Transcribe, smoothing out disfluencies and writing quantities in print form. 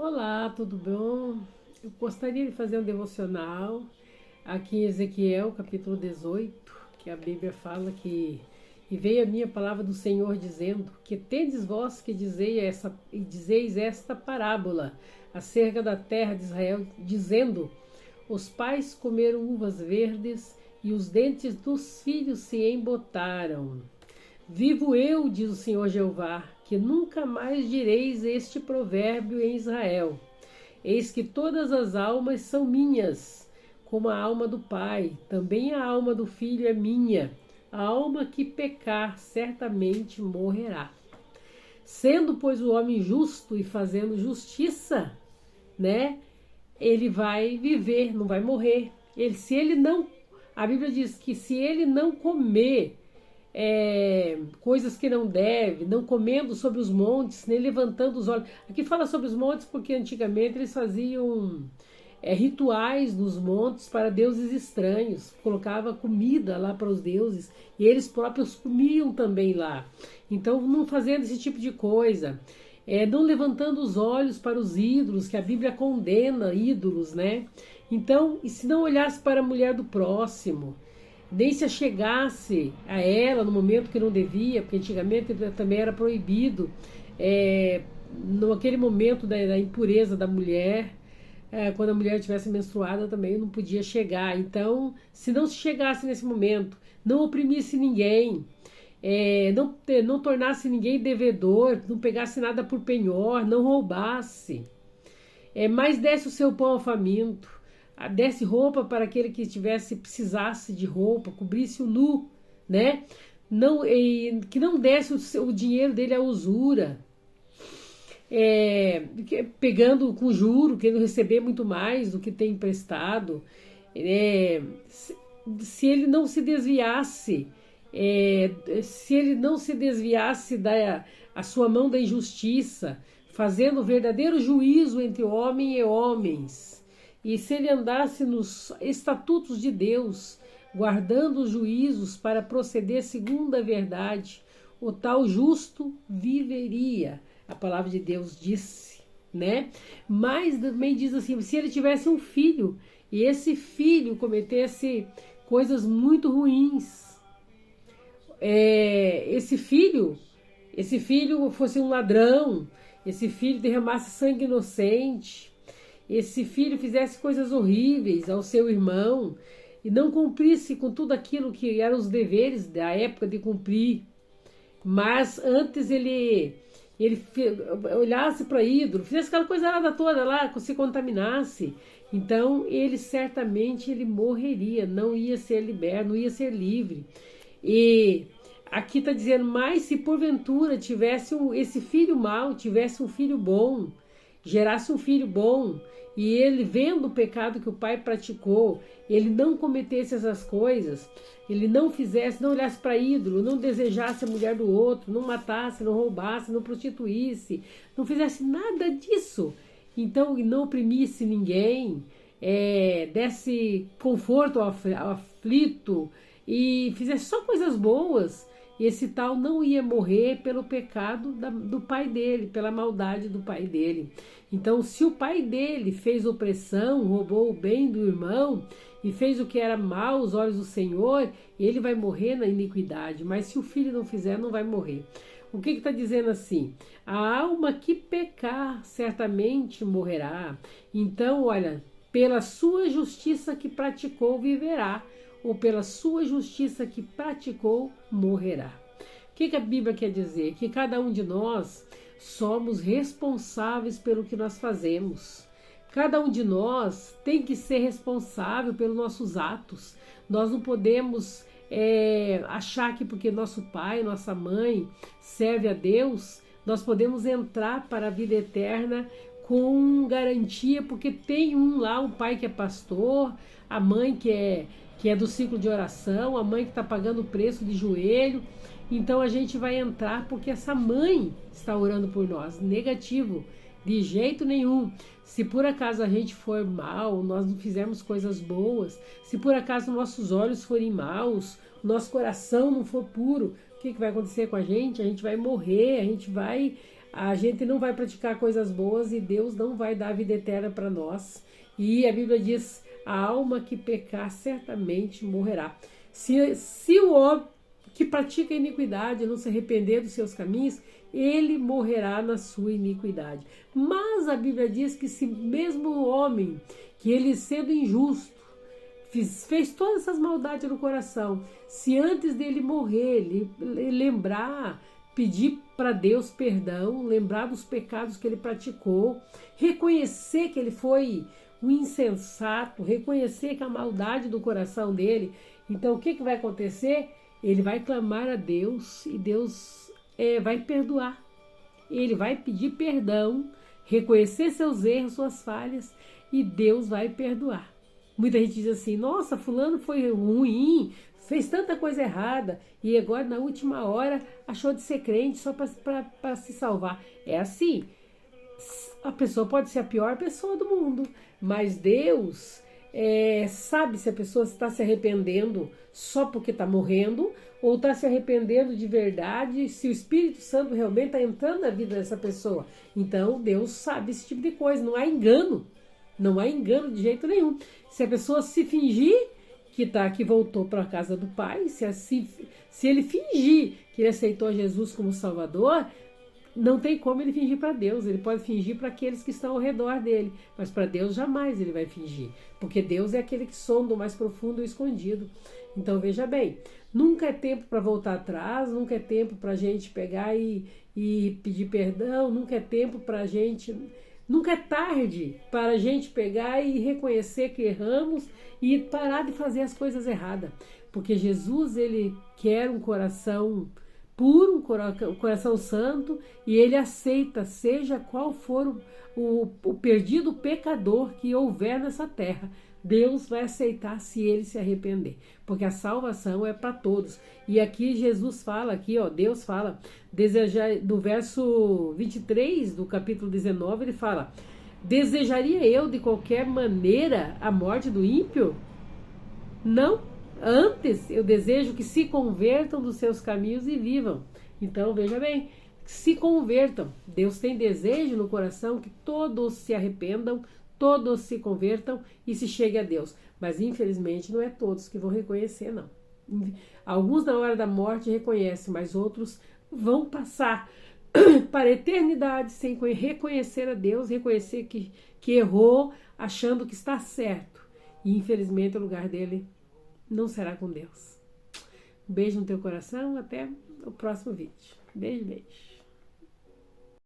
Olá, tudo bom? Eu gostaria de fazer um devocional aqui em Ezequiel, capítulo 18, que a Bíblia fala que e veio a minha palavra do Senhor dizendo que tendes vós que dizeis esta parábola acerca da terra de Israel, dizendo: os pais comeram uvas verdes e os dentes dos filhos se embotaram. Vivo eu, diz o Senhor Jeová, que nunca mais direis este provérbio em Israel. Eis que todas as almas são minhas, como a alma do pai, também a alma do filho é minha. A alma que pecar certamente morrerá. Sendo, pois, o homem justo e fazendo justiça, né? Ele vai viver, não vai morrer. A Bíblia diz que se ele não comer coisas que não deve, não comendo sobre os montes, nem levantando os olhos. Aqui fala sobre os montes porque antigamente eles faziam rituais nos montes para deuses estranhos, colocava comida lá para os deuses e eles próprios comiam também lá. Então, não fazendo esse tipo de coisa, não levantando os olhos para os ídolos, que a Bíblia condena ídolos, né? Então, e se não olhasse para a mulher do próximo, nem se achegasse a ela no momento que não devia, porque antigamente também era proibido, naquele momento da impureza da mulher, quando a mulher estivesse menstruada também não podia chegar. Então, se não se chegasse nesse momento, não oprimisse ninguém, não tornasse ninguém devedor, não pegasse nada por penhor, não roubasse, mas desse o seu pão ao faminto, desse roupa para aquele que precisasse de roupa, cobrisse o nu, né? Que não desse o dinheiro dele à usura, pegando com juro, querendo receber muito mais do que tem emprestado. Se ele não se desviasse, da a sua mão da injustiça, fazendo verdadeiro juízo entre homem e homens, e se ele andasse nos estatutos de Deus, guardando os juízos para proceder segundo a verdade, o tal justo viveria. A palavra de Deus disse, né? Mas também diz assim, se ele tivesse um filho, e esse filho cometesse coisas muito ruins, esse filho fosse um ladrão, esse filho derramasse sangue inocente, esse filho fizesse coisas horríveis ao seu irmão e não cumprisse com tudo aquilo que eram os deveres da época de cumprir, mas antes ele olhasse para ídolo, fizesse aquela coisa lá toda lá, se contaminasse, então ele certamente morreria, não ia ser liberto, não ia ser livre. E aqui está dizendo, mas se porventura esse filho mau tivesse um filho bom, gerasse um filho bom, e ele, vendo o pecado que o pai praticou, ele não cometesse essas coisas, ele não olhasse para ídolo, não desejasse a mulher do outro, não matasse, não roubasse, não prostituísse, não fizesse nada disso, então não oprimisse ninguém, desse conforto ao aflito e fizesse só coisas boas, esse tal não ia morrer pelo pecado do pai dele, pela maldade do pai dele. Então, se o pai dele fez opressão, roubou o bem do irmão e fez o que era mal aos olhos do Senhor, ele vai morrer na iniquidade. Mas se o filho não fizer, não vai morrer. O que está dizendo assim? A alma que pecar certamente morrerá. Então, olha, pela sua justiça que praticou, viverá, ou pela sua justiça que praticou, morrerá. O que a Bíblia quer dizer? Que cada um de nós somos responsáveis pelo que nós fazemos. Cada um de nós tem que ser responsável pelos nossos atos. Nós não podemos achar que porque nosso pai, nossa mãe serve a Deus, nós podemos entrar para a vida eterna com garantia, porque tem um pai que é pastor, a mãe que é do ciclo de oração, a mãe que está pagando o preço de joelho. Então a gente vai entrar porque essa mãe está orando por nós. Negativo, de jeito nenhum. Se por acaso a gente for mal, nós não fizermos coisas boas, se por acaso nossos olhos forem maus, nosso coração não for puro, o que vai acontecer com a gente? A gente vai morrer, a gente vai a gente não vai praticar coisas boas e Deus não vai dar a vida eterna para nós. E a Bíblia diz, a alma que pecar certamente morrerá. Se o homem que pratica a iniquidade não se arrepender dos seus caminhos, ele morrerá na sua iniquidade. Mas a Bíblia diz que se mesmo o homem, que ele sendo injusto, fez todas essas maldades no coração, se antes dele morrer, ele lembrar, pedir para Deus perdão, lembrar dos pecados que ele praticou, reconhecer que ele foi um insensato, reconhecer que a maldade do coração dele, então o que vai acontecer? Ele vai clamar a Deus e Deus vai perdoar. Ele vai pedir perdão, reconhecer seus erros, suas falhas, e Deus vai perdoar. Muita gente diz assim, nossa, fulano foi ruim, fez tanta coisa errada, e agora na última hora achou de ser crente só para se salvar. É assim, a pessoa pode ser a pior pessoa do mundo, mas Deus sabe se a pessoa está se arrependendo só porque está morrendo, ou está se arrependendo de verdade, se o Espírito Santo realmente está entrando na vida dessa pessoa. Então Deus sabe esse tipo de coisa, não há engano. Não há engano de jeito nenhum. Se a pessoa se fingir que voltou para a casa do Pai, se ele fingir que ele aceitou Jesus como Salvador, não tem como ele fingir para Deus. Ele pode fingir para aqueles que estão ao redor dele, mas para Deus jamais ele vai fingir, porque Deus é aquele que sonda o mais profundo e escondido. Então veja bem, nunca é tempo para voltar atrás, nunca é tempo para a gente pegar e pedir perdão, nunca é tempo para a gente... Nunca é tarde para a gente pegar e reconhecer que erramos e parar de fazer as coisas erradas. Porque Jesus, ele quer um coração puro, um coração santo, e ele aceita, seja qual for o perdido pecador que houver nessa terra. Deus vai aceitar se ele se arrepender, porque a salvação é para todos. E aqui Jesus fala, Deus fala, do verso 23 do capítulo 19, ele fala, desejaria eu de qualquer maneira a morte do ímpio? Não, antes eu desejo que se convertam dos seus caminhos e vivam. Então veja bem, se convertam. Deus tem desejo no coração que todos se arrependam, todos se convertam e se cheguem a Deus. Mas infelizmente não é todos que vão reconhecer, não. Alguns na hora da morte reconhecem, mas outros vão passar para a eternidade sem reconhecer a Deus, reconhecer que errou, achando que está certo. E infelizmente o lugar dele não será com Deus. Um beijo no teu coração, até o próximo vídeo. Beijo, beijo.